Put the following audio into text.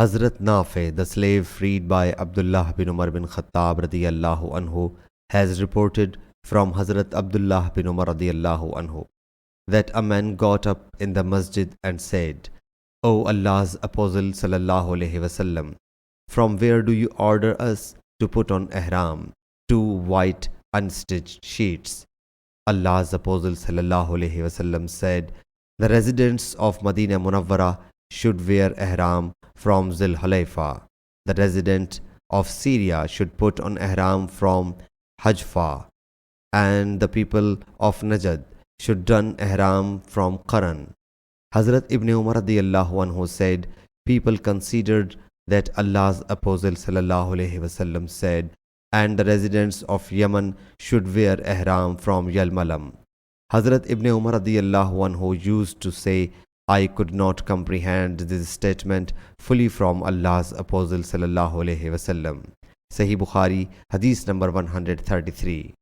Hazrat Nafi, the slave freed by Abdullah bin Umar bin Khattab radiyallahu anhu, has reported from Hazrat Abdullah bin Umar radiyallahu anhu that a man got up in the masjid and said, O Allah's Apostle sallallahu alaihi wasallam, from where do you order us to put on ihram? 2 white unstitched sheets. Allah's Apostle sallallahu alaihi wasallam said, the residents of Medina Munawwara should wear ihram from Zul Hulayfa. The resident of Syria should put on ihram from Hajfa, and the people of Najd should don ihram from Qaran. Hazrat Ibn Umar radiyallahu anhu said, people considered that Allah's Apostle sallallahu alaihi wasallam said, and the residents of Yemen should wear ihram from Yalmalam. Hazrat Ibn Umar radiyallahu anhu used to say, I could not comprehend this statement fully from Allah's Apostle sallallahu alaihi wasallam. Sahih Bukhari, Hadith number 133.